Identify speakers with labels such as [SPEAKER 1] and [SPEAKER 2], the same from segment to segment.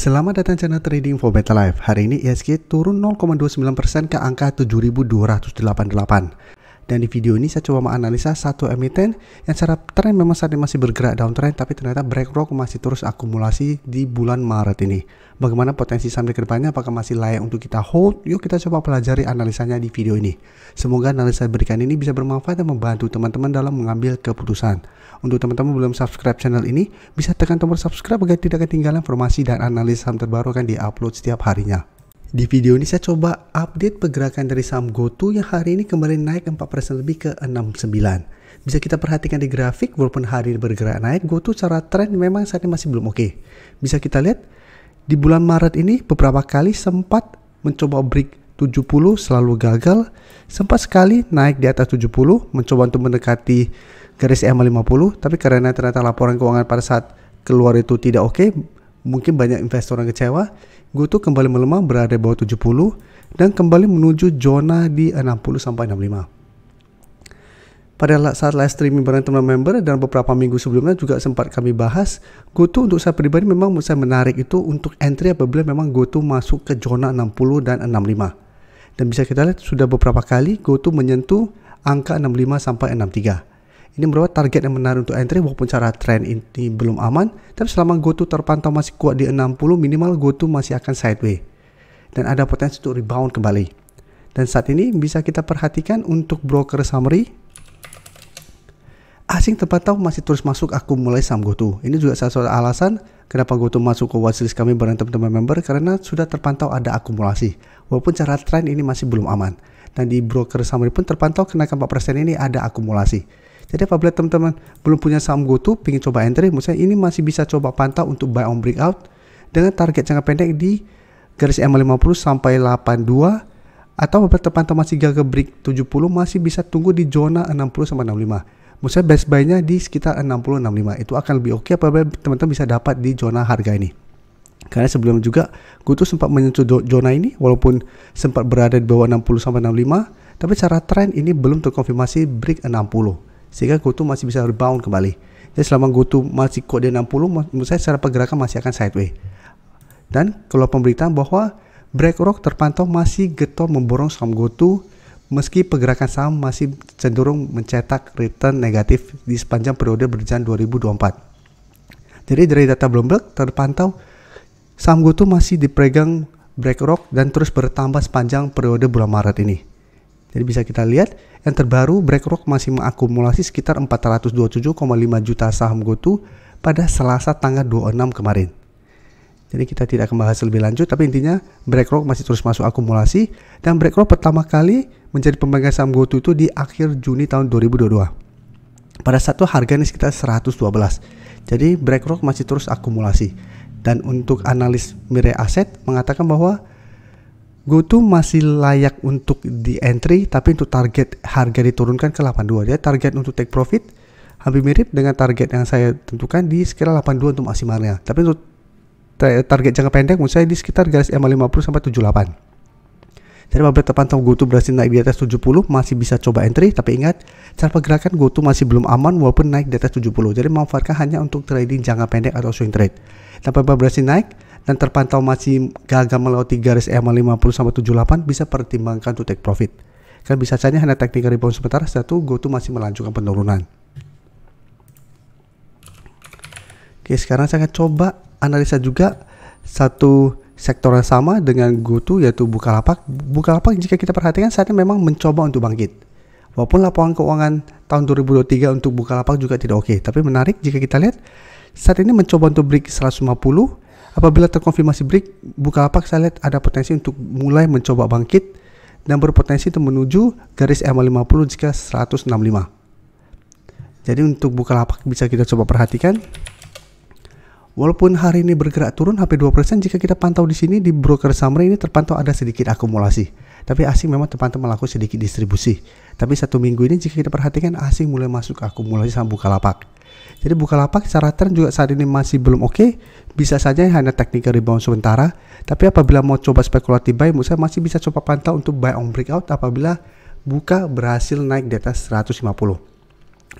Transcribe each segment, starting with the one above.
[SPEAKER 1] Selamat datang channel Trading for Better Life. Hari ini IHSG turun 0,29% ke angka 7.288. Dan di video ini saya coba menganalisa satu emiten yang secara tren memang saat ini masih bergerak downtrend, tapi ternyata BlackRock masih terus akumulasi di bulan Maret ini. Bagaimana potensi saham ke depannya, apakah masih layak untuk kita hold? Yuk kita coba pelajari analisanya di video ini. Semoga analisa berikan ini bisa bermanfaat dan membantu teman-teman dalam mengambil keputusan. Untuk teman-teman belum subscribe channel ini, bisa tekan tombol subscribe agar tidak ketinggalan informasi dan analisa saham terbaru akan diupload setiap harinya. Di video ini saya coba update pergerakan dari saham GoTo yang hari ini kembali naik 4% lebih ke 69. Bisa kita perhatikan di grafik, walaupun hari ini bergerak naik, GoTo secara tren memang saat ini masih belum oke. Bisa kita lihat di bulan Maret ini beberapa kali sempat mencoba break 70 selalu gagal, sempat sekali naik di atas 70 mencoba untuk mendekati garis EMA 50, tapi karena ternyata laporan keuangan pada saat keluar itu tidak oke, mungkin banyak investor yang kecewa. GoTo kembali melemah berada di bawah 70 dan kembali menuju zona di 60 sampai 65. Pada saat live streaming bareng teman member dan beberapa minggu sebelumnya juga sempat kami bahas, GoTo untuk saya pribadi memang saya menarik itu untuk entry apabila memang GoTo masuk ke zona 60 dan 65. Dan bisa kita lihat sudah beberapa kali GoTo menyentuh angka 65 sampai 63. Ini merupakan target yang menarik untuk entry walaupun cara trend ini belum aman, tapi selama GoTo terpantau masih kuat di 60, minimal GoTo masih akan sideways dan ada potensi untuk rebound kembali. Dan saat ini bisa kita perhatikan untuk broker summary, asing terpantau masih terus masuk akumulasi saham GoTo. Ini juga salah satu alasan kenapa GoTo masuk ke watchlist kami bareng teman-teman member, karena sudah terpantau ada akumulasi walaupun cara trend ini masih belum aman. Dan di broker summary pun terpantau kenaikan 4% ini ada akumulasi. Jadi apabila teman-teman belum punya saham GoTo, ingin coba entry, maksudnya ini masih bisa coba pantau untuk buy on breakout dengan target jangka pendek di garis EMA 50 sampai 82, atau apabila terpantau masih gagal break 70, masih bisa tunggu di zona 60 sampai 65. Maksudnya best buy-nya di sekitar 60-65. Itu akan lebih oke apabila teman-teman bisa dapat di zona harga ini. Karena sebelum juga GoTo sempat menyentuh zona ini walaupun sempat berada di bawah 60 sampai 65, tapi secara tren ini belum terkonfirmasi break 60. Sehingga GoTo masih bisa rebound kembali. Jadi selama GoTo masih kuat di 60, menurut saya secara pergerakan masih akan sideways. Dan kalau pemberitaan bahwa BlackRock terpantau masih getol memborong saham GoTo meski pergerakan saham masih cenderung mencetak return negatif di sepanjang periode berjalan 2024. Jadi dari data Bloomberg terpantau saham GoTo masih dipegang BlackRock dan terus bertambah sepanjang periode bulan Maret ini. Jadi bisa kita lihat yang terbaru BlackRock masih mengakumulasi sekitar 427,5 juta saham GoTo pada Selasa tanggal 26 kemarin. Jadi kita tidak akan bahas lebih lanjut, tapi intinya BlackRock masih terus masuk akumulasi dan BlackRock pertama kali menjadi pemegang saham GoTo itu di akhir Juni tahun 2022. Pada satu harganya sekitar 112. Jadi BlackRock masih terus akumulasi. Dan untuk analis Mirai Asset mengatakan bahwa GoTo masih layak untuk di entry, tapi untuk target harga diturunkan ke 82. Jadi target untuk take profit hampir mirip dengan target yang saya tentukan di sekitar 82 untuk maksimalnya. Tapi untuk target jangka pendek menurut saya di sekitar garis EMA 50 sampai 78. Jadi apabila terpantau GoTo berhasil naik di atas 70, masih bisa coba entry, tapi ingat cara pergerakan GoTo masih belum aman walaupun naik di atas 70. Jadi manfaatkan hanya untuk trading jangka pendek atau swing trade. Dan apabila berhasil naik dan terpantau masih gagal melewati garis EMA 50 sampai 78, bisa pertimbangkan untuk take profit. Kan bisa saja hanya technical rebound sementara, satu GoTo masih melanjutkan penurunan. Oke, sekarang saya akan coba analisa juga satu sektor yang sama dengan GoTo, yaitu Bukalapak. Bukalapak jika kita perhatikan saat ini memang mencoba untuk bangkit. Walaupun laporan keuangan tahun 2023 untuk Bukalapak juga tidak oke, tapi menarik jika kita lihat saat ini mencoba untuk break 150. Apabila terkonfirmasi break, Bukalapak saya lihat ada potensi untuk mulai mencoba bangkit dan berpotensi untuk menuju garis EMA 50 jika 165. Jadi untuk Bukalapak bisa kita coba perhatikan. Walaupun hari ini bergerak turun hampir 2%, jika kita pantau di sini di broker summary ini terpantau ada sedikit akumulasi. Tapi asing memang terpantau melakukan sedikit distribusi. Tapi satu minggu ini jika kita perhatikan asing mulai masuk akumulasi saham Bukalapak. Jadi Bukalapak secara tren juga saat ini masih belum oke. Bisa saja hanya technical rebound sementara. Tapi apabila mau coba spekulatif buy, menurut saya masih bisa coba pantau untuk buy on breakout apabila Buka berhasil naik di atas 150.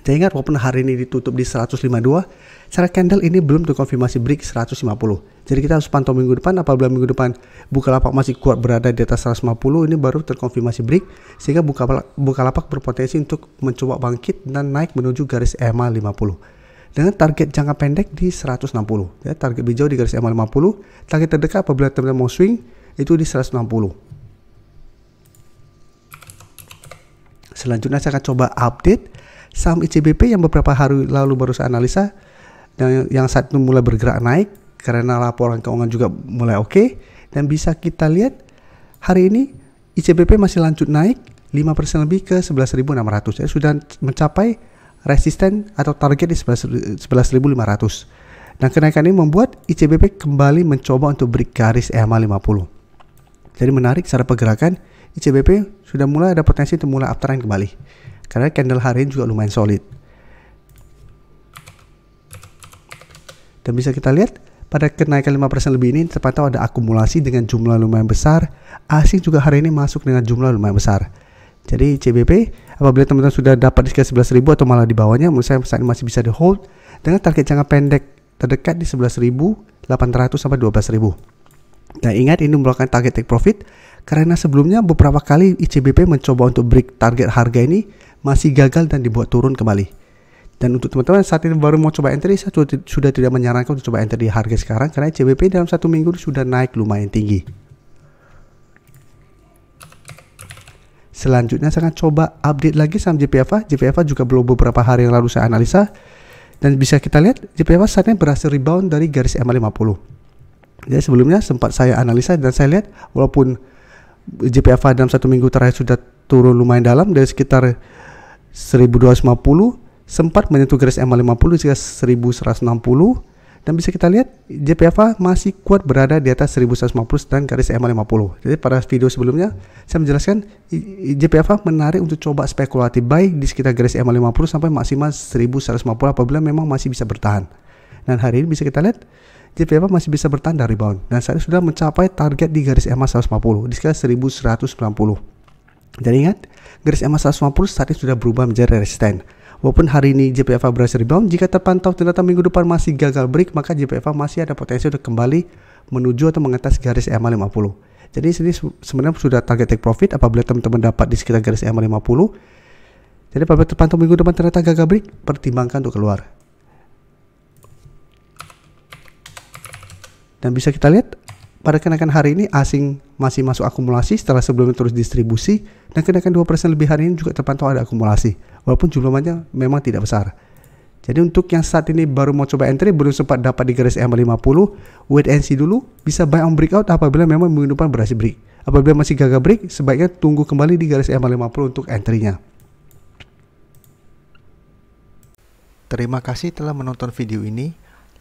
[SPEAKER 1] Jadi ingat, walaupun hari ini ditutup di 152, secara candle ini belum terkonfirmasi break 150. Jadi kita harus pantau minggu depan. Apabila minggu depan Bukalapak masih kuat berada di atas 150, ini baru terkonfirmasi break, sehingga Bukalapak berpotensi untuk mencoba bangkit dan naik menuju garis EMA 50 dengan target jangka pendek di 160. Ya, target hijau di garis EMA 50, target terdekat apabila teman-teman mau swing itu di 160. Selanjutnya saya akan coba update saham ICBP yang beberapa hari lalu baru saya analisa, dan yang saat itu mulai bergerak naik karena laporan keuangan juga mulai oke. Dan bisa kita lihat hari ini ICBP masih lanjut naik 5% lebih ke 11.600. Jadi sudah mencapai resisten atau target di 11.500. Dan kenaikan ini membuat ICBP kembali mencoba untuk break garis EMA 50. Jadi menarik secara pergerakan, ICBP sudah mulai ada potensi untuk mulai uptrend kembali karena candle hari ini juga lumayan solid. Dan bisa kita lihat pada kenaikan 5% lebih ini terpantau ada akumulasi dengan jumlah lumayan besar. Asing juga hari ini masuk dengan jumlah lumayan besar. Jadi CBP apabila teman-teman sudah dapat di sekitar 11.000 atau malah di bawahnya, menurut saya saat ini masih bisa di hold dengan target jangka pendek terdekat di 11.800 sampai 12.000. Dan ingat, ini merupakan target take profit karena sebelumnya beberapa kali ICBP mencoba untuk break target harga ini masih gagal dan dibuat turun kembali. Dan untuk teman-teman saat ini baru mau coba entry, saya sudah tidak menyarankan untuk coba entry di harga sekarang karena ICBP dalam satu minggu sudah naik lumayan tinggi. Selanjutnya saya akan coba update lagi saham JPFA. JPFA juga belum beberapa hari yang lalu saya analisa, dan bisa kita lihat JPFA saat ini berhasil rebound dari garis EMA 50. Jadi sebelumnya sempat saya analisa dan saya lihat walaupun JPFA dalam satu minggu terakhir sudah turun lumayan dalam dari sekitar 1250, sempat menyentuh garis EMA 50 sekitar 1160, dan bisa kita lihat JPFA masih kuat berada di atas 1150 dan garis EMA 50. Jadi pada video sebelumnya saya menjelaskan JPFA menarik untuk coba spekulatif buy di sekitar garis EMA 50 sampai maksimal 1150 apabila memang masih bisa bertahan. Dan hari ini bisa kita lihat JPFA masih bisa bertahan dari rebound dan saya sudah mencapai target di garis EMA 150 di sekitar 1190. Dan ingat, garis EMA 150 saat ini sudah berubah menjadi resisten. Walaupun hari ini JPFA berhasil rebound, jika terpantau ternyata minggu depan masih gagal break, maka JPFA masih ada potensi untuk kembali menuju atau mengetas garis EMA 50. Jadi sini sebenarnya sudah target take profit apabila teman-teman dapat di sekitar garis EMA 50. Jadi apabila terpantau minggu depan ternyata gagal break, pertimbangkan untuk keluar. Dan bisa kita lihat pada kenaikan hari ini asing masih masuk akumulasi setelah sebelumnya terus distribusi, dan kenaikan 2% lebih hari ini juga terpantau ada akumulasi walaupun jumlahnya memang tidak besar. Jadi untuk yang saat ini baru mau coba entry, belum sempat dapat di garis EMA 50, wait and see dulu, bisa buy on breakout apabila memang minggu depan berhasil break. Apabila masih gagal break, sebaiknya tunggu kembali di garis EMA 50 untuk entry-nya. Terima kasih telah menonton video ini.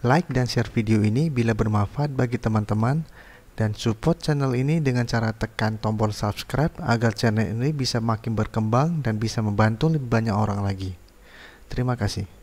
[SPEAKER 1] Like dan share video ini bila bermanfaat bagi teman-teman, dan support channel ini dengan cara tekan tombol subscribe agar channel ini bisa makin berkembang dan bisa membantu lebih banyak orang lagi. Terima kasih.